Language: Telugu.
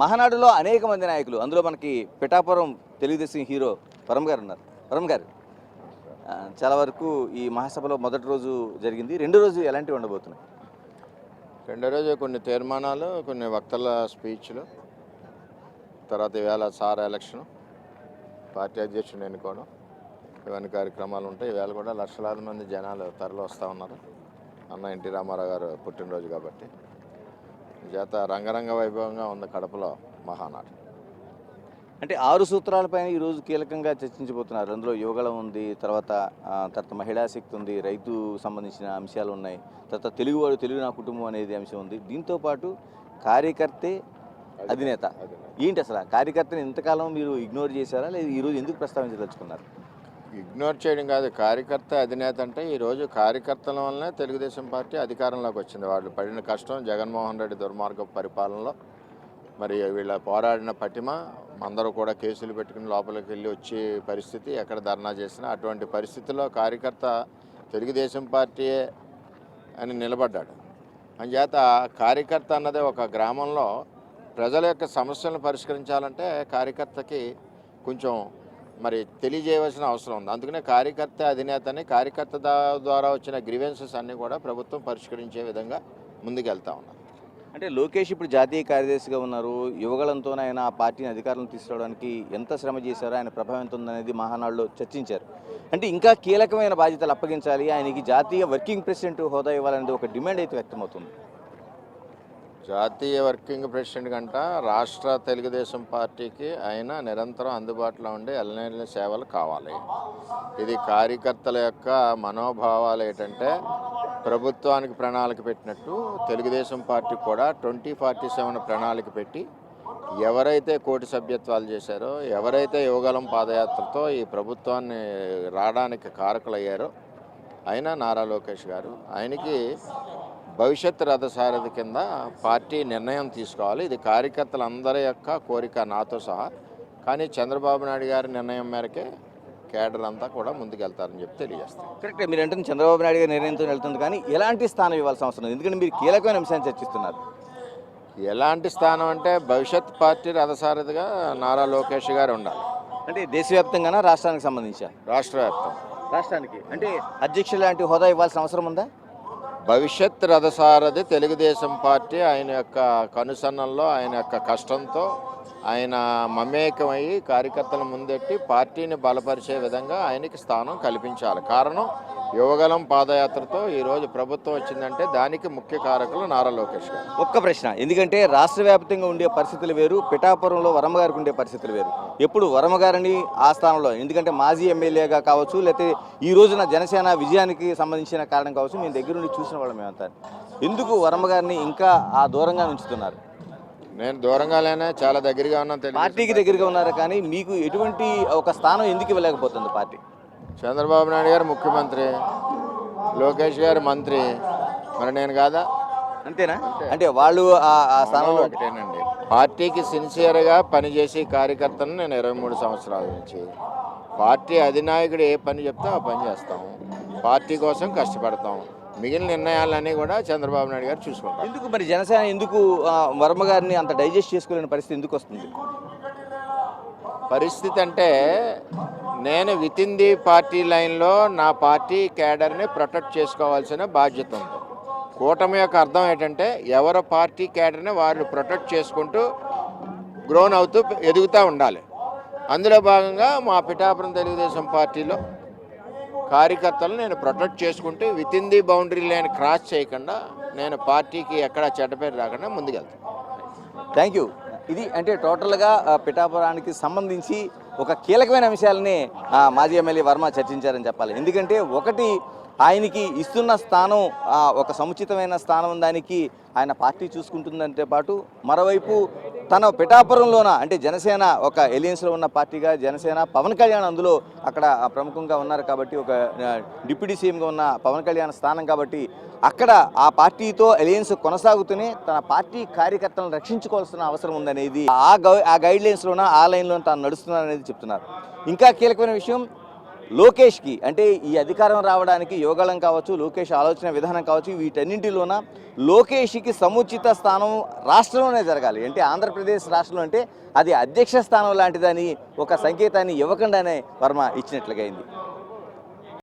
మహానాడులో అనేక మంది నాయకులు, అందులో మనకి పిఠాపురం తెలుగుదేశం హీరో వరం గారు ఉన్నారు. వరం గారు, చాలా వరకు ఈ మహాసభలో మొదటి రోజు జరిగింది, రెండో రోజు ఎలాంటివి ఉండబోతున్నాయి? రెండో రోజు కొన్ని తీర్మానాలు, కొన్ని వక్తల స్పీచ్లు, తర్వాత ఈవేళ సార్ ఎలక్షన్, పార్టీ అధ్యక్షుడిని ఎన్నుకోవడం, ఇవన్నీ కార్యక్రమాలు ఉంటాయి. ఈవేళ కూడా లక్షలాది మంది జనాలు తరలి వస్తూ ఉన్నారు. అన్న ఎన్టీ రామారావు గారు పుట్టినరోజు కాబట్టి చేత రంగరంగ వైభవంగా ఉంది కడపలో మహానాడు. అంటే 6 సూత్రాలపైన ఈరోజు కీలకంగా చర్చించబోతున్నారు. అందులో యువగళం ఉంది, తర్వాత మహిళా శక్తి ఉంది, రైతు సంబంధించిన అంశాలు ఉన్నాయి, తర్వాత తెలుగువాడు తెలుగు నా కుటుంబం అనేది అంశం ఉంది. దీంతోపాటు కార్యకర్తే అధినేత. ఏంటి అసలు కార్యకర్తని ఇంతకాలం మీరు ఇగ్నోర్ చేశారా, లేదా ఈరోజు ఎందుకు ప్రస్తావించదలుచుకున్నారు? ఇగ్నోర్ చేయడం కాదు, కార్యకర్త అధినేత అంటే ఈరోజు కార్యకర్తల వల్లనే తెలుగుదేశం పార్టీ అధికారంలోకి వచ్చింది. వాళ్ళు పడిన కష్టం, జగన్మోహన్ రెడ్డి దుర్మార్గ పరిపాలనలో మరి వీళ్ళ పోరాడిన పటిమ, అందరూ కూడా కేసులు పెట్టుకుని లోపలికి వెళ్ళి వచ్చే పరిస్థితి, ఎక్కడ ధర్నా చేసినా అటువంటి పరిస్థితుల్లో కార్యకర్త తెలుగుదేశం పార్టీయే అని నిలబడ్డాడు. అందుచేత కార్యకర్త అన్నది ఒక గ్రామంలో ప్రజల యొక్క సమస్యలను పరిష్కరించాలంటే కార్యకర్తకి కొంచెం మరి తెలియజేయవలసిన అవసరం ఉంది. అందుకనే కార్యకర్త అధినేతని, కార్యకర్త ద్వారా వచ్చిన గ్రీవెన్సెస్ అన్నీ కూడా ప్రభుత్వం పరిష్కరించే విధంగా ముందుకెళ్తా ఉన్నారు. అంటే లోకేష్ ఇప్పుడు జాతీయ కార్యదర్శిగా ఉన్నారు. యువగళంతోనే ఆయన ఆ పార్టీని అధికారంలో తీసుకురావడానికి ఎంత శ్రమ చేశారో, ఆయన ప్రభావం ఎంత ఉందనేది మహానాడులో చర్చించారు. అంటే ఇంకా కీలకమైన బాధ్యతలు అప్పగించాలి, ఆయనకి జాతీయ వర్కింగ్ ప్రెసిడెంట్ హోదా ఇవ్వాలనేది ఒక డిమాండ్ అయితే వ్యక్తమవుతుంది. జాతీయ వర్కింగ్ ప్రెసిడెంట్ కంట రాష్ట్ర తెలుగుదేశం పార్టీకి ఆయన నిరంతరం అందుబాటులో ఉండే ఎల్లనెల్లి సేవలు కావాలి. ఇది కార్యకర్తల యొక్క మనోభావాలు ఏంటంటే, ప్రభుత్వానికి ప్రణాళిక పెట్టినట్టు తెలుగుదేశం పార్టీ కూడా 2047 ప్రణాళిక పెట్టి ఎవరైతే కోటి సభ్యత్వాలు చేశారో, ఎవరైతే యువగలం పాదయాత్రతో ఈ ప్రభుత్వాన్ని రావడానికి కారకులయ్యారో ఆయన నారా లోకేష్ గారు, ఆయనకి భవిష్యత్ రథసారథి కింద పార్టీ నిర్ణయం తీసుకోవాలి. ఇది కార్యకర్తలందరి యొక్క కోరిక, నాతో సహా. కానీ చంద్రబాబు నాయుడు గారి నిర్ణయం మేరకే కేడర్ అంతా కూడా ముందుకెళ్తారని చెప్పి తెలియజేస్తారు. కరెక్టే, మీరు అంటే చంద్రబాబు నాయుడు గారి నిర్ణయంతో వెళ్తుంది, కానీ ఎలాంటి స్థానం ఇవ్వాల్సిన అవసరం ఉంది? ఎందుకంటే మీరు కీలకమైన అంశాన్ని చర్చిస్తున్నారు. ఎలాంటి స్థానం అంటే భవిష్యత్ పార్టీ రథసారథిగా నారా లోకేష్ గారు ఉండాలి. అంటే దేశవ్యాప్తంగానా, రాష్ట్రానికి సంబంధించా? రాష్ట్ర వ్యాప్తం. రాష్ట్రానికి అంటే అధ్యక్షులు లాంటి హోదా ఇవ్వాల్సిన అవసరం ఉందా? భవిష్యత్ రథసారథి తెలుగుదేశం పార్టీ ఆయన యొక్క కనుసన్నల్లో, ఆయన యొక్క కష్టంతో ఆయన మమేకమయ్యి కార్యకర్తల ముందెట్టి పార్టీని బలపరిచే విధంగా ఆయనకి స్థానం కల్పించాలి. కారణం యువగలం పాదయాత్రతో ఈరోజు ప్రభుత్వం వచ్చిందంటే దానికి ముఖ్య కారకులు నారా లోకేష్ గారు. ఒక్క ప్రశ్న, ఎందుకంటే రాష్ట్ర వ్యాప్తంగా ఉండే పరిస్థితులు వేరు, పిఠాపురంలో వరమ గారికి ఉండే పరిస్థితులు వేరు. ఎప్పుడు వరమ గారిని ఆ స్థానంలో, ఎందుకంటే మాజీ ఎమ్మెల్యేగా కావచ్చు, లేకపోతే ఈ రోజున జనసేన విజయానికి సంబంధించిన కారణం కావచ్చు, మేము దగ్గరుండి చూసిన వాళ్ళం మేమంతా, ఎందుకు వరమ గారిని ఇంకా ఆ దూరంగా ఉంచుతున్నారు? నేను దూరంగానే చాలా దగ్గరగా ఉన్నాను, పార్టీకి దగ్గరగా ఉన్నారు, కానీ మీకు ఎటువంటి ఒక స్థానం ఎందుకు ఇవ్వలేకపోతుంది పార్టీ? చంద్రబాబు నాయుడు గారు ముఖ్యమంత్రి, లోకేష్ గారు మంత్రి, మరి నేను కాదా? అంతేనా? అంటే వాళ్ళు ఆ స్థానంలో ఒకటేనండి. పార్టీకి సిన్సియర్గా పనిచేసే కార్యకర్తను నేను 23 సంవత్సరాల నుంచి, పార్టీ అధినాయకుడు ఏ పని చెప్తే ఆ పని చేస్తాము, పార్టీ కోసం కష్టపడతాం. మిగిలిన నిర్ణయాలన్నీ కూడా చంద్రబాబు నాయుడు గారు చూసుకుంటారు. ఎందుకు మరి జనసేన ఎందుకు వర్మ గారిని అంత డైజెస్ట్ చేసుకోలేని పరిస్థితి ఎందుకు వస్తుంది? పరిస్థితి అంటే, నేను విత్ ఇన్ ది పార్టీ లైన్లో నా పార్టీ క్యాడర్ని ప్రొటెక్ట్ చేసుకోవాల్సిన బాధ్యత ఉంది. కూటమి యొక్క అర్థం ఏంటంటే, ఎవరి పార్టీ క్యాడర్ని వారిని ప్రొటెక్ట్ చేసుకుంటూ గ్రోన్ అవుతూ ఎదుగుతూ ఉండాలి. అందులో భాగంగా మా పిఠాపురం తెలుగుదేశం పార్టీలో కార్యకర్తలు నేను ప్రొటెక్ట్ చేసుకుంటూ with in the boundary line cross చేయకుండా నేను పార్టీకి ఎక్కడా చెడ్డ పేరు రాకుండా ముందుకెళ్తాను. Thank you. ఇది అంటే టోటల్గా పిఠాపురానికి సంబంధించి ఒక కీలకమైన అంశాలని మాజీ ఎమ్మెల్యే వర్మ చర్చించారని చెప్పాలి. ఎందుకంటే ఒకటి, ఆయనకి ఇస్తున్న స్థానం ఒక సముచితమైన స్థానం, దానికి ఆయన పార్టీ చూసుకుంటుందంటే పాటు, మరోవైపు తన పిఠాపురంలోన అంటే జనసేన ఒక ఎలియన్స్లో ఉన్న పార్టీగా జనసేన, పవన్ కళ్యాణ్ అందులో అక్కడ ప్రముఖంగా ఉన్నారు కాబట్టి, ఒక డిప్యూటీ సీఎంగా ఉన్న పవన్ కళ్యాణ్ స్థానం కాబట్టి, అక్కడ ఆ పార్టీతో అలయన్స్ కొనసాగుతూనే తన పార్టీ కార్యకర్తలను రక్షించుకోవాల్సిన అవసరం ఉందనేది ఆ గైడ్ లైన్స్లోన, ఆ లైన్లో తాను నడుస్తున్నారనేది చెప్తున్నారు. ఇంకా కీలకమైన విషయం, లోకేష్కి అంటే ఈ అధికారం రావడానికి యోగాళం కావచ్చు, లోకేష్ ఆలోచన విధానం కావచ్చు, వీటన్నింటిలోన లోకేష్కి సముచిత స్థానం రాష్ట్రంలోనే జరగాలి. అంటే ఆంధ్రప్రదేశ్ రాష్ట్రంలో అంటే అది అధ్యక్ష స్థానం లాంటిదని ఒక సంకేతాన్ని ఇవ్వకుండానే వర్మ ఇచ్చినట్లుగా అయింది.